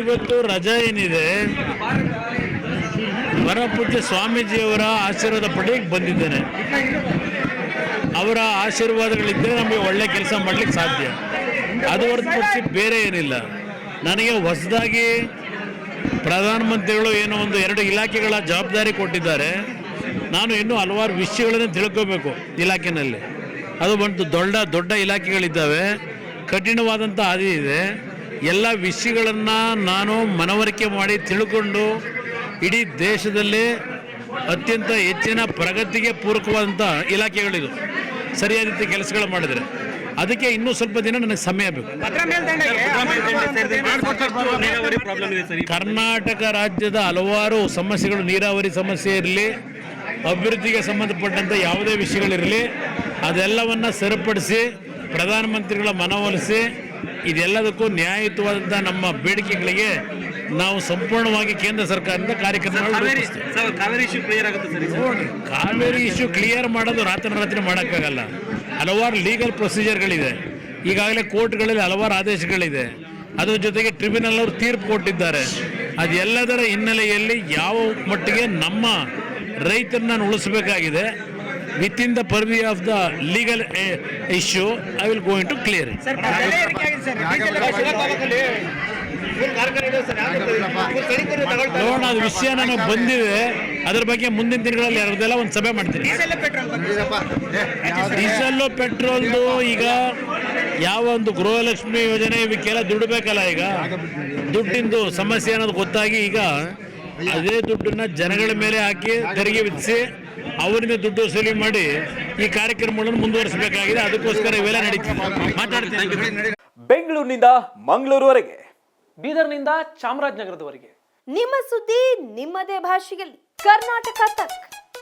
ಇವತ್ತು ರಜಾ ಏನಿದೆ, ವರಪೂಜ್ಯ ಸ್ವಾಮೀಜಿಯವರ ಆಶೀರ್ವಾದ ಪಡೆಯಕ್ಕೆ ಬಂದಿದ್ದೇನೆ. ಅವರ ಆಶೀರ್ವಾದಗಳಿದ್ದರೆ ನಮಗೆ ಒಳ್ಳೆ ಕೆಲಸ ಮಾಡಲಿಕ್ಕೆ ಸಾಧ್ಯ. ಅದು ಹೊರತುಪಡಿಸಿ ಬೇರೆ ಏನಿಲ್ಲ. ನನಗೆ ಹೊಸದಾಗಿ ಪ್ರಧಾನಮಂತ್ರಿಗಳು ಏನೋ ಒಂದು 2 ಇಲಾಖೆಗಳ ಜವಾಬ್ದಾರಿ ಕೊಟ್ಟಿದ್ದಾರೆ. ನಾನು ಇನ್ನೂ ಹಲವಾರು ವಿಷಯಗಳನ್ನು ತಿಳ್ಕೋಬೇಕು ಇಲಾಖೆಯಲ್ಲಿ. ಅದು ಬಂದು ದೊಡ್ಡ ಇಲಾಖೆಗಳಿದ್ದಾವೆ, ಕಠಿಣವಾದಂಥ ಹಾದಿ ಇದೆ. ಎಲ್ಲ ವಿಷಯಗಳನ್ನು ನಾನು ಮನವರಿಕೆ ಮಾಡಿ ತಿಳ್ಕೊಂಡು ಇಡೀ ದೇಶದಲ್ಲಿ ಅತ್ಯಂತ ಹೆಚ್ಚಿನ ಪ್ರಗತಿಗೆ ಪೂರಕವಾದಂಥ ಇಲಾಖೆಗಳಿದು. ಸರಿಯಾದ ರೀತಿ ಕೆಲಸಗಳು ಮಾಡಿದರೆ ಅದಕ್ಕೆ ಇನ್ನೂ ಸ್ವಲ್ಪ ದಿನ ನನಗೆ ಸಮಯ ಬೇಕು. ಕರ್ನಾಟಕ ರಾಜ್ಯದ ಹಲವಾರು ಸಮಸ್ಯೆಗಳು, ನೀರಾವರಿ ಸಮಸ್ಯೆ ಇರಲಿ, ಅಭಿವೃದ್ಧಿಗೆ ಸಂಬಂಧಪಟ್ಟಂಥ ಯಾವುದೇ ವಿಷಯಗಳಿರಲಿ, ಅದೆಲ್ಲವನ್ನು ಸರಿಪಡಿಸಿ ಪ್ರಧಾನಮಂತ್ರಿಗಳ ಮನವೊಲಿಸಿ ಇದೆಲ್ಲದಕ್ಕೂ ನ್ಯಾಯಯುತವಾದಂಥ ನಮ್ಮ ಬೇಡಿಕೆಗಳಿಗೆ ನಾವು ಸಂಪೂರ್ಣವಾಗಿ ಕೇಂದ್ರ ಸರ್ಕಾರದಿಂದ ಕಾರ್ಯಕ್ರಮಗಳು ರೂಪಿಸ್ತೀವಿ. ಕಾವೇರಿ ಇಶ್ಯೂ ಕ್ಲಿಯರ್ ಮಾಡೋದು ರಾತ್ರಿ ಮಾಡೋಕ್ಕಾಗಲ್ಲ. ಹಲವಾರು ಲೀಗಲ್ ಪ್ರೊಸೀಜರ್ಗಳಿದೆ. ಈಗಾಗಲೇ ಕೋರ್ಟ್ಗಳಲ್ಲಿ ಹಲವಾರು ಆದೇಶಗಳಿದೆ. ಅದರ ಜೊತೆಗೆ ಟ್ರಿಬ್ಯುನಲ್ ಅವರು ತೀರ್ಪು ಕೊಟ್ಟಿದ್ದಾರೆ. ಅದೆಲ್ಲದರ ಹಿನ್ನೆಲೆಯಲ್ಲಿ ಯಾವ ಮಟ್ಟಿಗೆ ನಮ್ಮ ರೈತರನ್ನ ಉಳಿಸಬೇಕಾಗಿದೆ, within the purview of the legal issue, I will go into clear it. ನೋಡೋಣ, ಅದು ವಿಷಯ ನನಗೆ ಬಂದಿದೆ. ಅದ್ರ ಬಗ್ಗೆ ಮುಂದಿನ ದಿನಗಳಲ್ಲಿ ಯಾರದೆಲ್ಲ ಒಂದು ಸಭೆ ಮಾಡ್ತೀನಿ. ಡೀಸೆಲ್ಲು ಪೆಟ್ರೋಲ್ದು ಈಗ ಯಾವ ಒಂದು ಗೃಹಲಕ್ಷ್ಮಿ ಯೋಜನೆ ಇವಕ್ಕೆಲ್ಲ ದುಡ್ಡು ಬೇಕಲ್ಲ. ಈಗ ದುಡ್ಡಿಂದು ಸಮಸ್ಯೆ ಅನ್ನೋದು ಗೊತ್ತಾಗಿ ಈಗ ಅದೇ ದುಡ್ಡನ್ನ ಜನಗಳ ಮೇಲೆ ಹಾಕಿ ತೆರಿಗೆ ವಿಧಿಸಿ ಅವರಿಂದ ದುಡ್ಡು ವಸೂಲಿ ಮಾಡಿ ಈ ಕಾರ್ಯಕ್ರಮಗಳನ್ನು ಮುಂದುವರಿಸಬೇಕಾಗಿದೆ. ಅದಕ್ಕೋಸ್ಕರ ಇವೆಲ್ಲ ನಡೀತಿದೆ. ಮಾತಾಡ್ತೀನಿ. ಬೆಂಗಳೂರಿನಿಂದ ಮಂಗಳೂರುವರೆಗೆ, ಬೀದರ್ನಿಂದ ಚಾಮರಾಜನಗರದವರೆಗೆ ನಿಮ್ಮ ಸುದ್ದಿ ನಿಮ್ಮದೇ ಭಾಷೆಯಲ್ಲಿ. ಕರ್ನಾಟಕ ತಕ್.